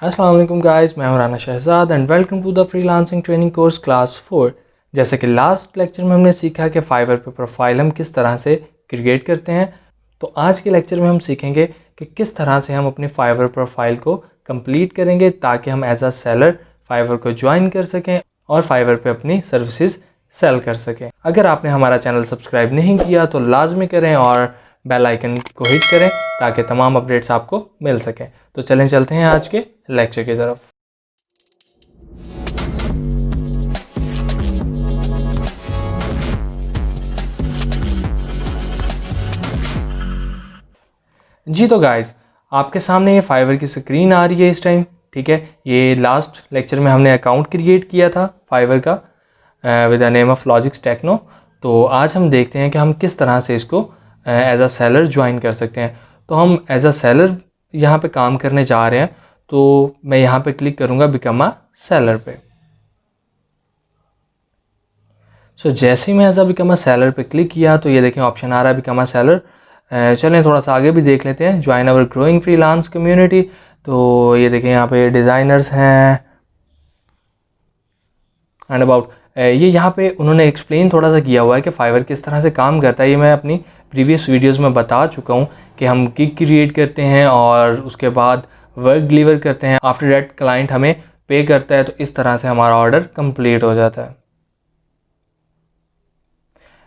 अस्सलाम वालेकुम गाइस, मैं हूं Rana Shahzad and welcome to the freelancing training course class 4। जैसे कि लास्ट लेक्चर में हमने सीखा कि फाइवर पे प्रोफाइल हम किस तरह से क्रिएट करते हैं, तो आज के लेक्चर में हम सीखेंगे कि किस तरह से हम अपनी फाइवर प्रोफाइल को कंप्लीट करेंगे ताकि हम एज अ सेलर फाइवर को ज्वाइन कर सकें और फाइवर पे अपनी सर्विसेज सेल कर सकें। अगर आपने हमारा चैनल सब्सक्राइब नहीं किया तो लाजमी करें और बेल आइकन को हिट करें ताकि तमाम अपडेट्स आपको मिल सकें। तो चलें चलते हैं आज के लेक्चर की तरफ। जी तो गाइस, आपके सामने ये फाइवर की स्क्रीन आ रही है इस टाइम, ठीक है। ये लास्ट लेक्चर में हमने अकाउंट क्रिएट किया था फाइवर का with the name of Logics Techno. तो आज हम देखते हैं कि हम किस तरह से इसको एज अ सेलर ज्वाइन कर सकते हैं। तो हम एज अ सेलर यहाँ पे काम करने जा रहे हैं, तो मैं यहाँ पे क्लिक करूँगा बिकम अ सेलर पे। सो जैसे ही मैं as a become a seller पे क्लिक किया तो ये देखें ऑप्शन आ रहा है बिकम अ सेलर। चलें थोड़ा सा आगे भी देख लेते हैं, ज्वाइन अवर ग्रोइंग फ्रीलांस कम्युनिटी। तो ये देखें यहाँ पे डिज़ाइनर्स हैं एंड अबाउट। ये यहाँ पे उन्होंने एक्सप्लेन थोड़ा सा किया हुआ है कि फाइवर किस तरह से काम करता है। ये मैं अपनी प्रीवियस वीडियोस में बता चुका हूँ कि हम गिग क्रिएट करते हैं और उसके बाद वर्क डिलीवर करते हैं। आफ्टर दैट क्लाइंट हमें पे करता है, तो इस तरह से हमारा ऑर्डर कंप्लीट हो जाता है।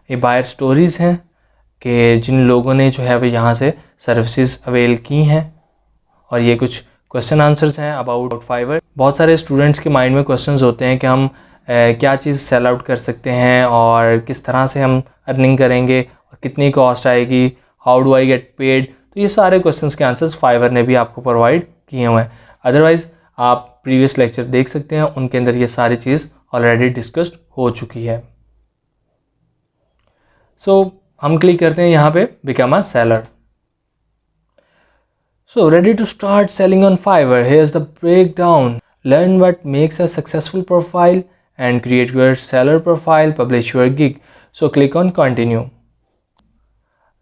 ये बायर स्टोरीज हैं कि जिन लोगों ने जो है वो यहाँ से सर्विसेज अवेल की हैं, और ये कुछ क्वेश्चन आंसर्स हैं अबाउट फाइवर। बहुत सारे स्टूडेंट्स के माइंड में क्वेश्चंस होते हैं कि हम क्या चीज़ सेल आउट कर सकते हैं और किस तरह से हम अर्निंग करेंगे और कितनी कॉस्ट आएगी, how do I get paid. तो ये सारे क्वेश्चंस के आंसर्स फाइवर ने भी आपको प्रोवाइड किए हुए हैं। अदरवाइज़ आप प्रीवियस लेक्चर देख सकते हैं, उनके अंदर ये सारी चीज़ ऑलरेडी डिस्कस्ड हो चुकी है। सो हम क्लिक करते हैं यहाँ पे become a seller. So ready to start selling on Fiverr? Here's the breakdown. Learn what makes a successful profile and create your seller profile, publish your gig. So click on continue.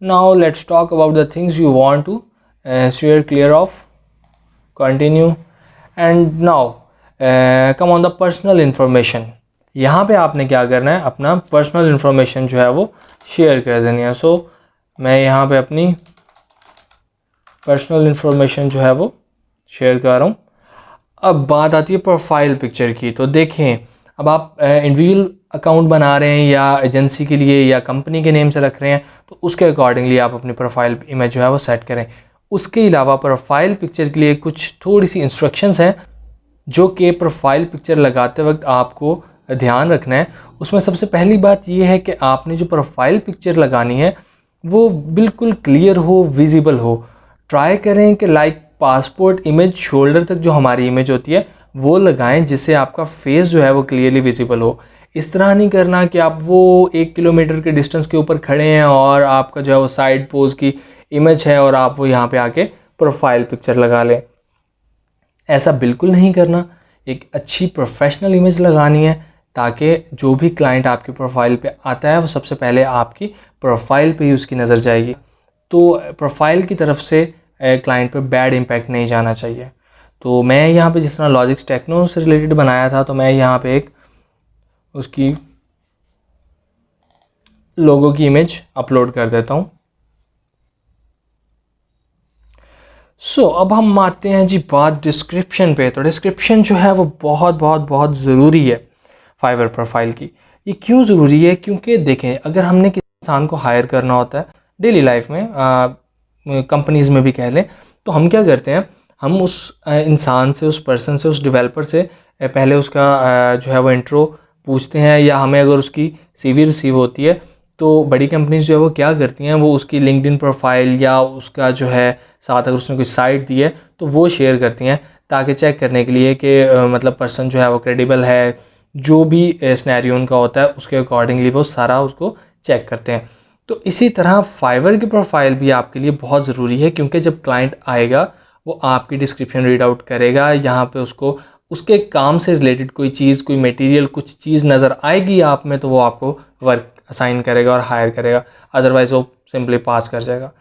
Now let's talk about the things you want to steer clear of. Continue. And now come on the personal information. यहाँ पे आपने क्या करना है, अपना personal information जो है वो शेयर कर देनी है। सो मैं यहाँ पे अपनी पर्सनल इंफॉर्मेशन जो है वो शेयर कर रहा हूँ। अब बात आती है प्रोफाइल पिक्चर की। तो देखें, अब आप इंडिविजुअल अकाउंट बना रहे हैं या एजेंसी के लिए या कंपनी के नेम से रख रहे हैं, तो उसके अकॉर्डिंगली आप अपनी प्रोफाइल इमेज जो है वो सेट करें। उसके अलावा प्रोफाइल पिक्चर के लिए कुछ थोड़ी सी इंस्ट्रक्शंस हैं जो कि प्रोफाइल पिक्चर लगाते वक्त आपको ध्यान रखना है। उसमें सबसे पहली बात यह है कि आपने जो प्रोफाइल पिक्चर लगानी है वो बिल्कुल क्लियर हो, विजिबल हो। ट्राई करें कि लाइक पासपोर्ट इमेज शोल्डर तक जो हमारी इमेज होती है वो लगाएं, जिससे आपका फेस जो है वो क्लियरली विजिबल हो। इस तरह नहीं करना कि आप वो 1 किलोमीटर के डिस्टेंस के ऊपर खड़े हैं और आपका जो है वो साइड पोज की इमेज है और आप वो यहाँ पे आके प्रोफाइल पिक्चर लगा लें। ऐसा बिल्कुल नहीं करना। एक अच्छी प्रोफेशनल इमेज लगानी है ताकि जो भी क्लाइंट आपकी प्रोफाइल पे आता है वो सबसे पहले आपकी प्रोफाइल पे ही उसकी नज़र जाएगी। तो प्रोफाइल की तरफ से क्लाइंट पे बैड इम्पैक्ट नहीं जाना चाहिए। तो मैं यहाँ पे जिस तरह लॉजिक्स टेक्नो से रिलेटेड बनाया था, तो मैं यहाँ पे एक उसकी लोगो की इमेज अपलोड कर देता हूँ। सो अब हम आते हैं जी बात डिस्क्रिप्शन पे। तो डिस्क्रिप्शन जो है वो बहुत बहुत बहुत ज़रूरी है फाइवर प्रोफाइल की। ये क्यों ज़रूरी है? क्योंकि देखें, अगर हमने किसी इंसान को हायर करना होता है डेली लाइफ में, कंपनीज़ में भी कह लें, तो हम क्या करते हैं, हम उस इंसान से, उस पर्सन से, उस डेवलपर से पहले उसका जो है वो इंट्रो पूछते हैं, या हमें अगर उसकी CV रिसीव होती है तो बड़ी कंपनीज जो है वो क्या करती हैं, वो उसकी लिंक्डइन प्रोफाइल या उसका जो है साथ अगर उसने कोई साइट दी है तो वो शेयर करती हैं ताकि चेक करने के लिए कि मतलब पर्सन जो है वो क्रेडिबल है। जो भी सिनेरियो उनका होता है उसके अकॉर्डिंगली वो सारा उसको चेक करते हैं। तो इसी तरह फाइवर की प्रोफाइल भी आपके लिए बहुत ज़रूरी है, क्योंकि जब क्लाइंट आएगा वो आपकी डिस्क्रिप्शन रीड आउट करेगा, यहाँ पे उसको उसके काम से रिलेटेड कोई चीज़, कोई मटेरियल, कुछ चीज़ नज़र आएगी आप में, तो वो आपको वर्क असाइन करेगा और हायर करेगा। अदरवाइज़ वो सिंपली पास कर जाएगा।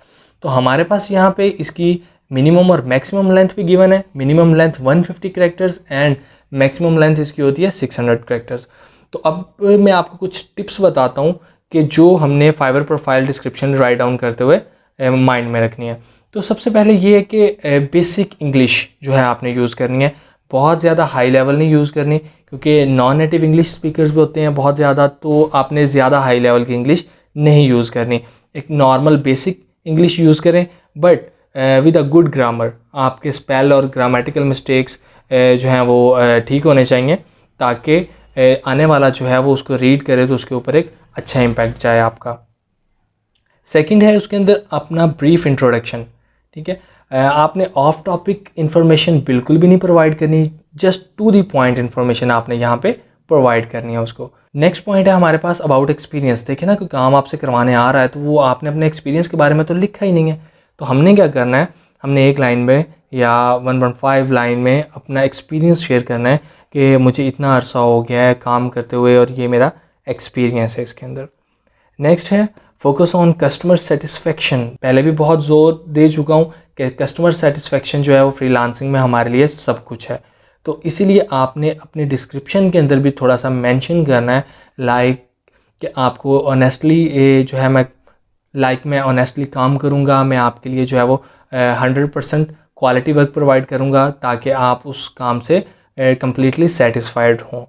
तो हमारे पास यहाँ पे इसकी मिनिमम और मैक्सिमम लेंथ भी गिवन है। Minimum length 150 characters and maximum length इसकी होती है 600 कैरेक्टर्स। तो अब मैं आपको कुछ टिप्स बताता हूँ कि जो हमने Fiverr profile description write down करते हुए माइंड में रखनी है। तो सबसे पहले ये है कि बेसिक इंग्लिश जो है आपने यूज़ करनी है, बहुत ज़्यादा हाई लेवल नहीं यूज़ करनी, क्योंकि नॉन नेटिव इंग्लिश स्पीकर्स भी होते हैं बहुत ज़्यादा, तो आपने ज़्यादा हाई लेवल की इंग्लिश नहीं यूज़ करनी। एक नॉर्मल बेसिक इंग्लिश यूज़ करें, but with a good grammar. आपके स्पेल और ग्रामेटिकल मिस्टेक्स जो हैं वो ठीक होने चाहिए, ताकि आने वाला जो है वो उसको रीड करे तो उसके ऊपर एक अच्छा इम्पैक्ट जाए आपका। सेकंड है उसके अंदर अपना ब्रीफ इंट्रोडक्शन। ठीक है, आपने ऑफ टॉपिक इन्फॉर्मेशन बिल्कुल भी नहीं प्रोवाइड करनी, just to the point information आपने यहाँ पे प्रोवाइड करनी है उसको। नेक्स्ट पॉइंट है हमारे पास अबाउट एक्सपीरियंस। देखिए ना, कोई काम आपसे करवाने आ रहा है तो वो आपने अपने एक्सपीरियंस के बारे में तो लिखा ही नहीं है, तो हमने क्या करना है, हमने एक लाइन में या 1.5 लाइन में अपना एक्सपीरियंस शेयर करना है कि मुझे इतना अरसा हो गया है काम करते हुए और ये मेरा एक्सपीरियंस है इसके अंदर। नेक्स्ट है फोकस ऑन कस्टमर सेटिस्फेक्शन। पहले भी बहुत ज़ोर दे चुका हूँ कि कस्टमर सेटिस्फेक्शन जो है वो फ्रीलांसिंग में हमारे लिए सब कुछ है। तो इसीलिए आपने अपने डिस्क्रिप्शन के अंदर भी थोड़ा सा मेंशन करना है, लाइक कि आपको ऑनेस्टली जो है मैं ऑनेस्टली काम करूँगा, मैं आपके लिए जो है वो 100% क्वालिटी वर्क प्रोवाइड करूँगा, ताकि आप उस काम से कम्प्लीटली सेटिस्फाइड हों।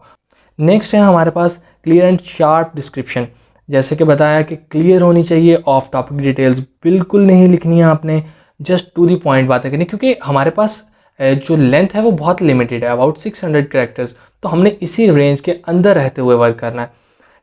नेक्स्ट है हमारे पास क्लियर एंड शार्प डिस्क्रिप्शन। जैसे कि बताया कि क्लियर होनी चाहिए, ऑफ टॉपिक डिटेल्स बिल्कुल नहीं लिखनी है आपने, जस्ट टू दी पॉइंट बातें करनी, क्योंकि हमारे पास जो लेंथ है वो बहुत लिमिटेड है, अबाउट 600 कैरेक्टर्स, तो हमने इसी रेंज के अंदर रहते हुए वर्क करना है।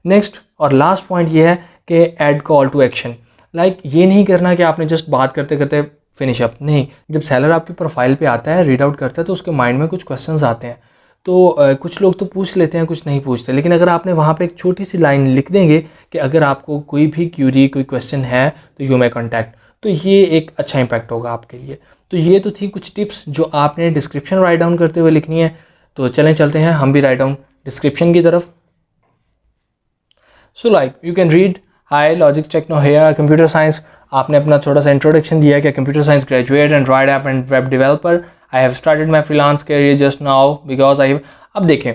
नेक्स्ट और लास्ट पॉइंट ये है कि add call to action. Like ये नहीं करना कि आपने जस्ट बात करते करते फिनिश अप, नहीं। जब सेलर आपकी प्रोफाइल पे आता है, रीड आउट करता है, तो उसके माइंड में कुछ क्वेश्चंस आते हैं, तो कुछ लोग तो पूछ लेते हैं, कुछ नहीं पूछते। लेकिन अगर आपने वहाँ पे एक छोटी सी लाइन लिख देंगे कि अगर आपको कोई भी क्यूरी, कोई क्वेश्चन है तो यू मे कॉन्टैक्ट, तो ये एक अच्छा इम्पैक्ट होगा आपके लिए। तो ये तो थी कुछ टिप्स जो आपने डिस्क्रिप्शन राइट डाउन करते हुए लिखनी है। तो चलते हैं हम भी राइट डाउन डिस्क्रिप्शन की तरफ। So like you can read, hi Logics Techno here computer science. आपने अपना थोड़ा सा इंट्रोडक्शन दिया कि computer science graduate and write app and web developer. I have started my freelance career just now because I. अब देखें,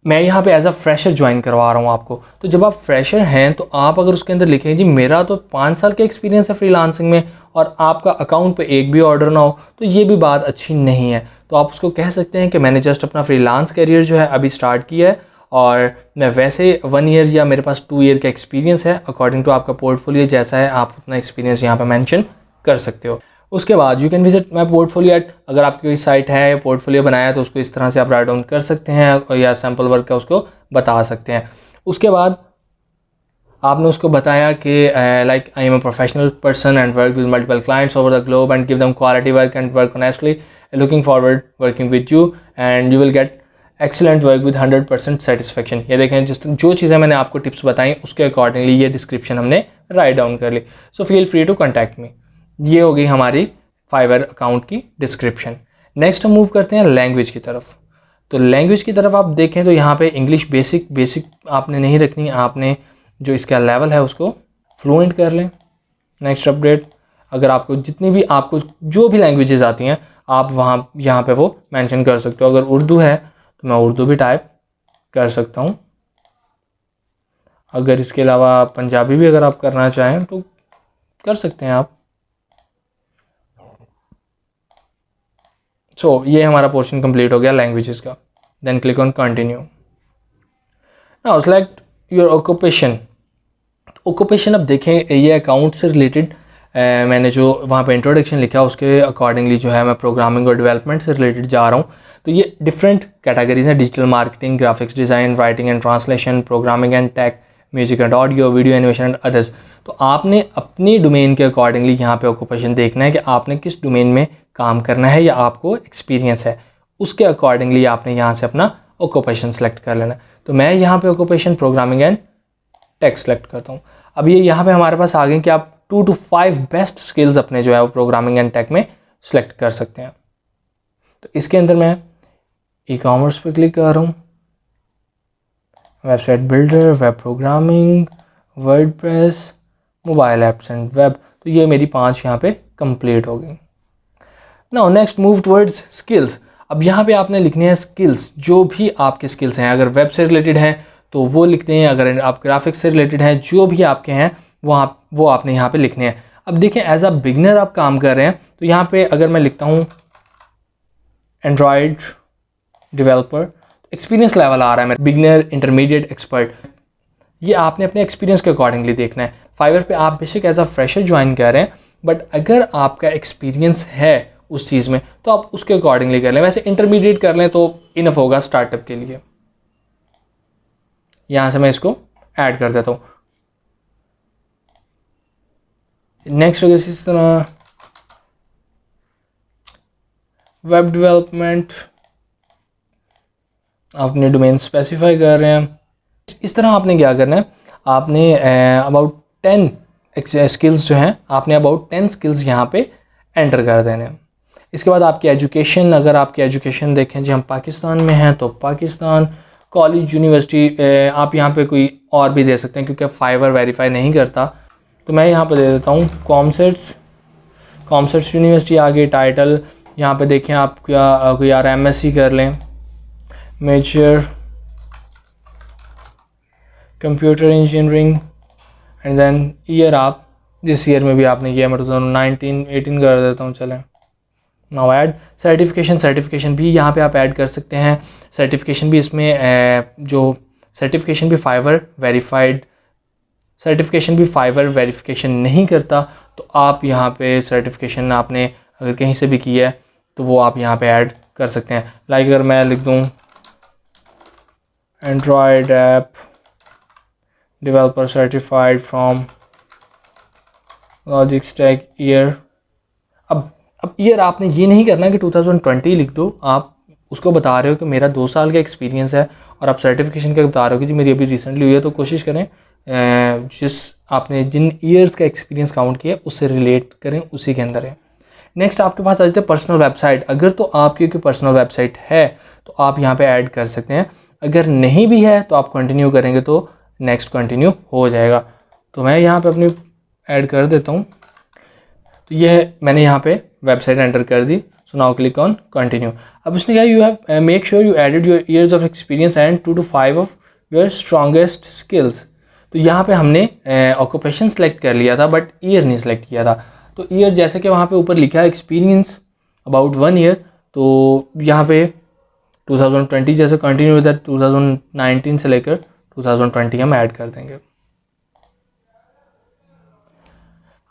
मैं यहाँ पे एज अ फ्रेशर ज्वाइन करवा रहा हूँ आपको, तो जब आप फ्रेशर हैं तो आप अगर उसके अंदर लिखें जी मेरा तो 5 साल का एक्सपीरियंस है फ्रीलांसिंग में, और आपका अकाउंट पे एक भी ऑर्डर ना हो, तो ये भी बात अच्छी नहीं है। तो आप उसको कह सकते हैं कि मैंने जस्ट अपना फ्रीलांस कैरियर जो है अभी स्टार्ट किया है, और मैं वैसे 1 ईयर या मेरे पास 2 ईयर का एक्सपीरियंस है। अकॉर्डिंग टू आपका पोर्टफोलियो जैसा है, आप अपना एक्सपीरियंस यहाँ पर मैंशन कर सकते हो। उसके बाद you can visit my portfolio at. अगर आपकी कोई साइट है या पोर्टफोलियो बनाया है तो उसको इस तरह से आप राइट डाउन कर सकते हैं, या सैम्पल वर्क का उसको बता सकते हैं। उसके बाद आपने उसको बताया कि like I am a professional person and work with multiple clients over the globe and give them quality work and work honestly, looking forward working with you and you will get excellent work with 100% satisfaction. ये देखें, जो चीज़ें मैंने आपको tips बताई उसके accordingly ये description हमने राइट डाउन कर ली। So feel free to contact me. ये हो गई हमारी फाइवर अकाउंट की डिस्क्रिप्शन। नेक्स्ट हम मूव करते हैं लैंग्वेज की तरफ। तो लैंग्वेज की तरफ आप देखें तो यहाँ पे इंग्लिश बेसिक आपने नहीं रखनी, आपने जो इसका लेवल है उसको फ्लुएंट कर लें। नेक्स्ट अपडेट, अगर आपको जितनी भी आपको जो भी लैंग्वेजेस आती हैं आप वहाँ यहाँ पे वो मेंशन कर सकते हो। अगर उर्दू है तो मैं उर्दू भी टाइप कर सकता हूँ। अगर इसके अलावा पंजाबी भी अगर आप करना चाहें तो कर सकते हैं आप। सो ये हमारा पोर्शन कंप्लीट हो गया लैंग्वेजेस का। Then click on continue. Now select your occupation. Occupation, अब देखें ये अकाउंट से रिलेटेड मैंने जो वहाँ पे इंट्रोडक्शन लिखा उसके अकॉर्डिंगली जो है मैं प्रोग्रामिंग और डेवलपमेंट से रिलेटेड जा रहा हूँ। तो ये डिफरेंट कैटेगरीज हैं, digital marketing, graphics design, writing and translation, programming and tech, music and audio, video animation and others. तो आपने अपनी डोमेन के अकॉर्डिंगली यहाँ पे ऑक्यूपेशन देखना है कि आपने किस डोमेन में काम करना है या आपको एक्सपीरियंस है, उसके अकॉर्डिंगली आपने यहाँ से अपना ऑक्यूपेशन सेलेक्ट कर लेना है। तो मैं यहाँ पे occupation programming and tech select करता हूँ। अब ये यहाँ पे हमारे पास आ गए कि आप 2 to 5 बेस्ट स्किल्स अपने जो है वो प्रोग्रामिंग एंड टेक में सेलेक्ट कर सकते हैं। तो इसके अंदर मैं ई कॉमर्स पे क्लिक कर रहा हूँ, website builder, web programming, WordPress, mobile apps and web. तो ये मेरी 5 यहाँ पे कंप्लीट हो गई। Now next move towards skills. अब यहाँ पे आपने लिखने हैं स्किल्स, जो भी आपके स्किल्स हैं। अगर वेब से रिलेटेड हैं तो वो लिखते हैं, अगर आप ग्राफिक्स से रिलेटेड हैं, जो भी आपके हैं वो आपने यहाँ पे लिखने हैं। अब देखें, एज अ बिगनर आप काम कर रहे हैं तो यहाँ पे अगर मैं लिखता हूँ एंड्रॉयड डेवलपर, एक्सपीरियंस लेवल आ रहा है मेरा बिगनर, इंटरमीडिएट, एक्सपर्ट। ये आपने अपने एक्सपीरियंस के अकॉर्डिंगली देखना है। फाइवर पे आप बेशक एज अ फ्रेशर ज्वाइन कर रहे हैं, बट अगर आपका एक्सपीरियंस है उस चीज़ में तो आप उसके अकॉर्डिंगली कर लें। वैसे इंटरमीडिएट कर लें तो इनफ होगा स्टार्टअप के लिए। यहाँ से मैं इसको ऐड कर देता हूँ। नेक्स्ट इस तरह वेब डेवलपमेंट, आपने डोमेन स्पेसिफाई कर रहे हैं। इस तरह आपने क्या करना है, आपने अबाउट 10 स्किल्स जो हैं, आपने अबाउट 10 स्किल्स यहाँ पे एंटर कर देने हैं। इसके बाद आपकी एजुकेशन, अगर आपकी एजुकेशन देखें जी हम पाकिस्तान में हैं तो पाकिस्तान, कॉलेज, यूनिवर्सिटी, आप यहाँ पे कोई और भी दे सकते हैं क्योंकि फाइवर वेरीफाई नहीं करता। तो मैं यहाँ पे दे देता हूँ कॉमसेट्स यूनिवर्सिटी। आगे टाइटल यहाँ पे देखें आप क्या कोई यार MSc कर लें, major computer engineering, and then year आप जिस ईयर में भी आपने किया, मैं 2019-18 कर देता हूँ चलें। नाउ ऐड सर्टिफिकेशन भी यहाँ पे आप ऐड कर सकते हैं। सर्टिफिकेशन भी इसमें जो सर्टिफिकेशन भी फाइवर वेरिफिकेशन नहीं करता, तो आप यहाँ पे सर्टिफिकेशन आपने अगर कहीं से भी किया है तो वो आप यहाँ पे ऐड कर सकते हैं। लाइक अगर मैं लिख दूँ Android app developer certified from Logistech year. अब ईयर आपने ये नहीं करना कि 2020 लिख दो, आप उसको बता रहे हो कि मेरा 2 साल का एक्सपीरियंस है और आप सर्टिफिकेशन का बता रहे हो कि जी मेरी अभी रिसेंटली हुई है। तो कोशिश करें जिस आपने जिन ईयर्स का एक्सपीरियंस काउंट किया उससे रिलेट करें, उसी के अंदर है। नेक्स्ट आपके पास आ जाते हैं पर्सनल वेबसाइट। अगर तो आपकी कोई पर्सनल वेबसाइट है तो आप यहाँ पे ऐड कर सकते हैं, अगर नहीं भी है तो आप कंटिन्यू करेंगे तो नेक्स्ट कंटिन्यू हो जाएगा। तो मैं यहाँ पे अपनी ऐड कर देता हूँ। तो ये मैंने यहाँ पे वेबसाइट एंटर कर दी। So now click on continue. अब उसने कहा you have make sure you added your years of experience and 2 to 5 of your strongest skills. तो यहाँ पे हमने ऑक्यूपेशन सेलेक्ट कर लिया था बट ईयर नहीं सेलेक्ट किया था। तो ईयर जैसे कि वहाँ पे ऊपर लिखा है एक्सपीरियंस अबाउट 1 ईयर, तो यहाँ पे 2020 जैसे कंटिन्यू विद 2019 से लेकर 2020 हम ऐड कर देंगे।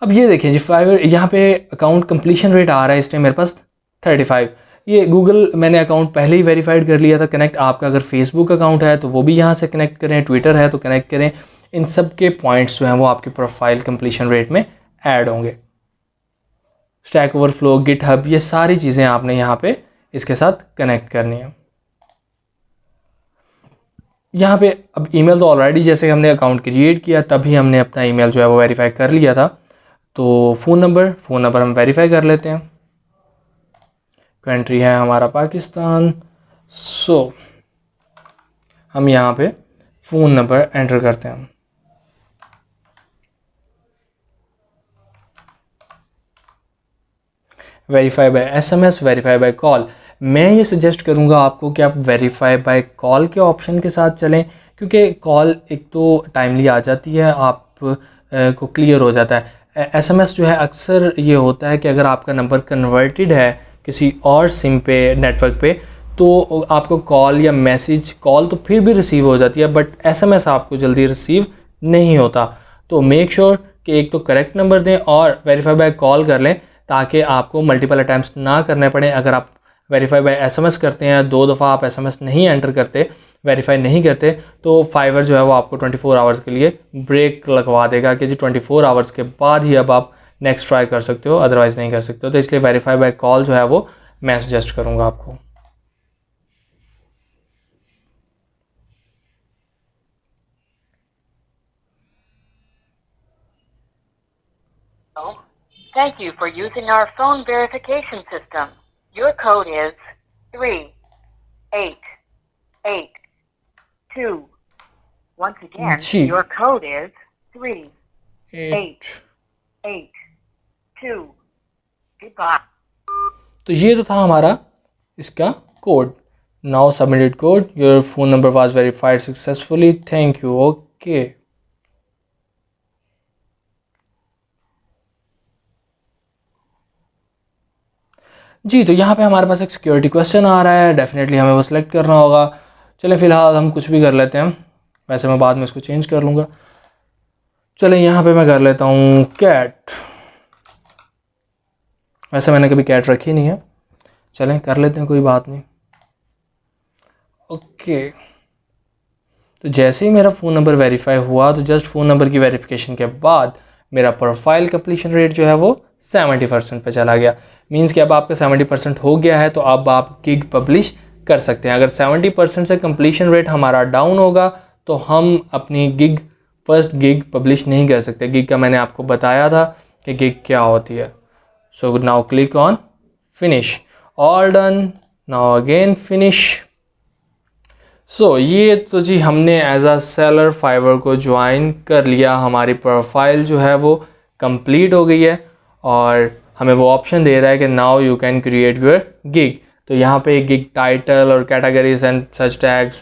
अब ये देखिए जी फाइवर यहाँ पे अकाउंट कंप्लीशन रेट आ रहा है इस टाइम मेरे पास 35। ये गूगल मैंने अकाउंट पहले ही वेरीफाइड कर लिया था कनेक्ट। आपका अगर फेसबुक अकाउंट है तो वो भी यहाँ से कनेक्ट करें, ट्विटर है तो कनेक्ट करें। इन सब के पॉइंट्स जो हैं वो आपके प्रोफाइल कंप्लीशन रेट में ऐड होंगे। स्टैक ओवरफ्लो, गिटहब, ये सारी चीज़ें आपने यहाँ पे इसके साथ कनेक्ट करनी है। यहाँ पे अब ईमेल तो ऑलरेडी जैसे हमने अकाउंट क्रिएट किया तभी हमने अपना ईमेल जो है वो वेरीफाई कर लिया था। तो फ़ोन नंबर हम वेरीफाई कर लेते हैं। कंट्री है हमारा पाकिस्तान। सो हम यहाँ पे फ़ोन नंबर एंटर करते हैं। Verify by SMS, verify by call. मैं ये सजेस्ट करूँगा आपको कि आप वेरीफाई बाय कॉल के ऑप्शन के साथ चलें, क्योंकि कॉल एक तो टाइमली आ जाती है, आप को क्लियर हो जाता है। SMS जो है अक्सर ये होता है कि अगर आपका नंबर कन्वर्टेड है किसी और सिम पे, नेटवर्क पे, तो आपको कॉल या मैसेज, कॉल तो फिर भी रिसीव हो जाती है बट SMS आपको जल्दी रिसीव नहीं होता। तो मेक श्योर कि एक तो करेक्ट नंबर दें और वेरीफाई बाय कॉल कर लें ताकि आपको मल्टीपल अटैम्प्ट ना करने पड़े। अगर आप वेरीफाई बाय SMS करते हैं, 2 दफ़ा आप SMS नहीं एंटर करते, वेरीफाई नहीं करते, तो फाइवर जो है वो आपको 24 आवर्स के लिए ब्रेक लगवा देगा कि जी 24 आवर्स के बाद ही अब आप नेक्स्ट ट्राई कर सकते हो, अदरवाइज़ नहीं कर सकते हो। तो इसलिए वेरीफाई बाय कॉल जो है वो मैं सजेस्ट करूँगा आपको। Thank you for using our phone verification system. Your code is 3882. Once again, ji, your code is 3882. Goodbye. तो ये तो था हमारा इसका code. Now submitted code, your phone number was verified successfully, thank you, okay. जी, तो यहाँ पे हमारे पास एक सिक्योरिटी क्वेश्चन आ रहा है, डेफिनेटली हमें वो सिलेक्ट करना होगा। चलें फ़िलहाल हम कुछ भी कर लेते हैं, वैसे मैं बाद में इसको चेंज कर लूँगा। चलें यहाँ पे मैं कर लेता हूँ कैट, वैसे मैंने कभी कैट रखी नहीं है, चलें कर लेते हैं, कोई बात नहीं। ओके, तो जैसे ही मेरा फ़ोन नंबर वेरीफाई हुआ तो जस्ट फ़ोन नंबर की वेरिफिकेशन के बाद मेरा प्रोफाइल कंप्लीशन रेट जो है वो 70% पे चला गया। मींस कि अब आपका 70% हो गया है तो अब आप गिग पब्लिश कर सकते हैं। अगर 70% से कंप्लीशन रेट हमारा डाउन होगा तो हम अपनी गिग फर्स्ट गिग पब्लिश नहीं कर सकते। गिग का मैंने आपको बताया था कि गिग क्या होती है। So now click on finish, all done, now again finish. So ये तो जी हमने एज अ सेलर फाइवर को ज्वाइन कर लिया, हमारी प्रोफाइल जो है वो कंप्लीट हो गई है और हमें वो ऑप्शन दे रहा है कि now you can create your gig. तो यहाँ पे गिग टाइटल और कैटेगरीज एंड सच टैग्स,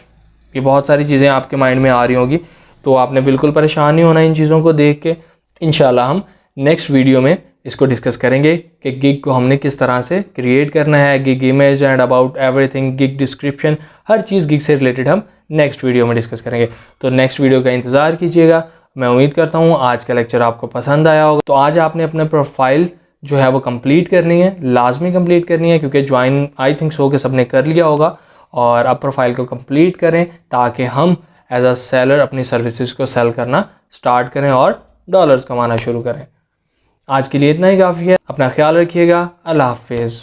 ये बहुत सारी चीज़ें आपके माइंड में आ रही होंगी, तो आपने बिल्कुल परेशान नहीं होना इन चीज़ों को देख के। इंशाल्लाह हम नेक्स्ट वीडियो में इसको डिस्कस करेंगे कि गिग को हमने किस तरह से क्रिएट करना है, gig image and about everything, gig description, her cheese gig से रिलेटेड हम नेक्स्ट वीडियो में डिस्कस करेंगे। तो नेक्स्ट वीडियो का इंतज़ार कीजिएगा। मैं उम्मीद करता हूँ आज का लेक्चर आपको पसंद आया होगा। तो आज आपने अपना प्रोफाइल जो है वो कंप्लीट करनी है, लाजमी कंप्लीट करनी है, क्योंकि ज्वाइन आई थिंक सो कि सबने कर लिया होगा। और अब प्रोफाइल को कंप्लीट करें ताकि हम एज अ सेलर अपनी सर्विसेज को सेल करना स्टार्ट करें और डॉलर्स कमाना शुरू करें। आज के लिए इतना ही काफ़ी है। अपना ख्याल रखिएगा। अल्लाह हाफिज़।